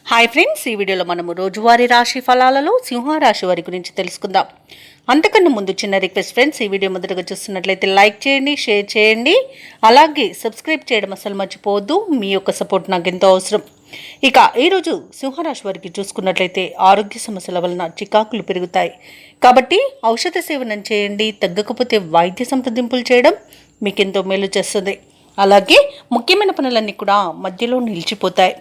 Hi friends, ఈ వీడియోలో మనము రోజువారీ రాశి ఫలాలలో సింహరాశి వారి గురించి తెలుసుకుందాం. అంతకన్నా ముందు చిన్న రిక్వెస్ట్ ఫ్రెండ్స్, ఈ వీడియో మొదటగా చూస్తున్నట్లయితే లైక్ చేయండి, షేర్ చేయండి, అలాగే సబ్స్క్రైబ్ చేయడం అసలు మర్చిపోవద్దు. మీ యొక్క సపోర్ట్ నాకు ఎంతో అవసరం. ఇక ఈరోజు సింహరాశి వారికి చూసుకున్నట్లయితే ఆరోగ్య సమస్యల వలన చికాకులు పెరుగుతాయి కాబట్టి ఔషధ సేవనం చేయండి. తగ్గకపోతే వైద్య సంప్రదింపులు చేయడం మీకెంతో మేలు చేస్తుంది. అలాగే ముఖ్యమైన పనులన్నీ కూడా మధ్యలో నిలిచిపోతాయి.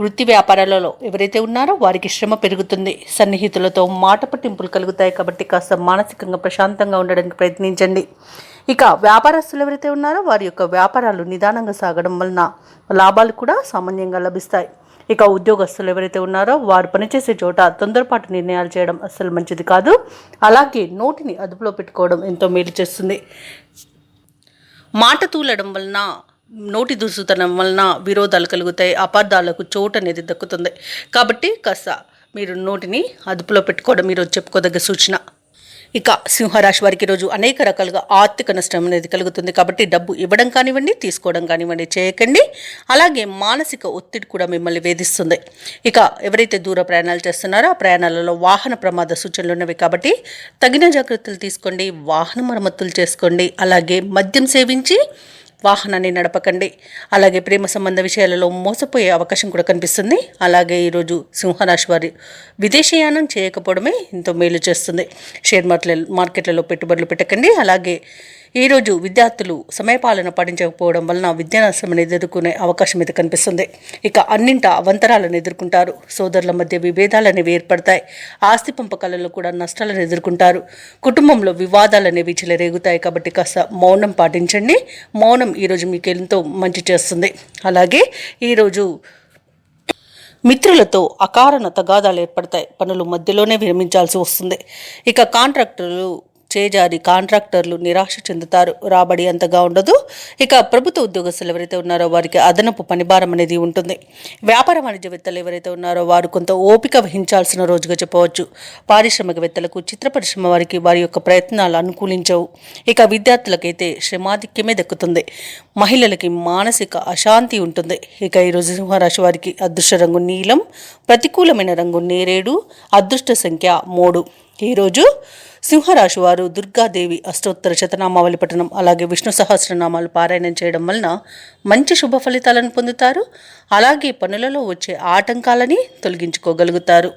వృత్తి వ్యాపారాలలో ఎవరైతే ఉన్నారో వారికి శ్రమ పెరుగుతుంది. సన్నిహితులతో మాట పట్టింపులు కలుగుతాయి కాబట్టి కాస్త మానసికంగా ప్రశాంతంగా ఉండడానికి ప్రయత్నించండి. ఇక వ్యాపారస్తులు ఎవరైతే ఉన్నారో వారి యొక్క వ్యాపారాలు నిదానంగా సాగడం వలన లాభాలు కూడా సామాన్యంగా లభిస్తాయి. ఇక ఉద్యోగస్తులు ఎవరైతే ఉన్నారో వారు పనిచేసే చోట తొందరపాటు నిర్ణయాలు చేయడం అస్సలు మంచిది కాదు. అలాగే నోటిని అదుపులో పెట్టుకోవడం ఎంతో మేలు చేస్తుంది. మాట తూలడం వలన, నోటి దురుసుతనం వలన విరోధాలు కలుగుతాయి, అపార్థాలకు చోటు అనేది దక్కుతుంది. కాబట్టి కాస్త మీరు నోటిని అదుపులో పెట్టుకోవడం ఈరోజు చెప్పుకోదగ్గ సూచన. ఇక సింహరాశి వారికి ఈరోజు అనేక రకాలుగా ఆర్థిక నష్టం అనేది కలుగుతుంది. కాబట్టి డబ్బు ఇవ్వడం కానివ్వండి, తీసుకోవడం కానివ్వండి చేయకండి. అలాగే మానసిక ఒత్తిడి కూడా మిమ్మల్ని వేధిస్తుంది. ఇక ఎవరైతే దూర ప్రయాణాలు చేస్తున్నారో ఆ ప్రయాణాలలో వాహన ప్రమాద సూచనలు ఉన్నవి కాబట్టి తగిన జాగ్రత్తలు తీసుకోండి. వాహన మరమ్మతులు చేసుకోండి. అలాగే మద్యం సేవించి వాహనాన్ని నడపకండి. అలాగే ప్రేమ సంబంధ విషయాలలో మోసపోయే అవకాశం కూడా కనిపిస్తుంది. అలాగే ఈరోజు సింహరాశి వారి విదేశీయానం చేయకపోవడమే ఎంతో మేలు చేస్తుంది. షేర్ మార్కెట్లలో పెట్టుబడులు పెట్టకండి. అలాగే ఈరోజు విద్యార్థులు సమయపాలన పాటించకపోవడం వలన విద్యా నష్టం ఎదుర్కొనే అవకాశం అయితే కనిపిస్తుంది. ఇక అన్నింట అవంతరాలను ఎదుర్కొంటారు. సోదరుల మధ్య విభేదాలు అనేవి ఏర్పడతాయి. ఆస్తి పంపకాలలో కూడా నష్టాలను ఎదుర్కొంటారు. కుటుంబంలో వివాదాలు అనేవి చెలరేగుతాయి కాబట్టి కాస్త మౌనం పాటించండి. మౌనం ఈరోజు మీకు ఎంతో మంచి చేస్తుంది. అలాగే ఈరోజు మిత్రులతో అకారణ తగాదాలు ఏర్పడతాయి. పనులు మధ్యలోనే విరమించాల్సి వస్తుంది. ఇక కాంట్రాక్టర్లు నిరాశ చెందుతారు. రాబడి అంతగా ఉండదు. ఇక ప్రభుత్వ ఉద్యోగస్తులు ఎవరైతే ఉన్నారో వారికి అదనపు పనిభారం అనేది ఉంటుంది. వ్యాపార వాణిజ్యవేత్తలు ఎవరైతే ఉన్నారో వారు కొంత ఓపిక వహించాల్సిన రోజుగా చెప్పవచ్చు. పారిశ్రామికవేత్తలకు, చిత్ర పరిశ్రమ వారికి వారి యొక్క ప్రయత్నాలు అనుకూలించవు. ఇక విద్యార్థులకైతే శ్రమాధిక్యమే దక్కుతుంది. మహిళలకి మానసిక అశాంతి ఉంటుంది. ఇక ఈరోజు సింహరాశి వారికి అదృష్ట రంగు నీలం, ప్రతికూలమైన రంగు నేరేడు, అదృష్ట సంఖ్య 3. ఈరోజు సింహరాశి వారు దుర్గాదేవి అష్టోత్తర శతనామావళి పఠనం, అలాగే విష్ణు సహస్రనామాలు పారాయణం చేయడం వలన మంచి శుభ ఫలితాలను పొందుతారు. అలాగే పనులలో వచ్చే ఆటంకాలని తొలగించుకోగలుగుతారు.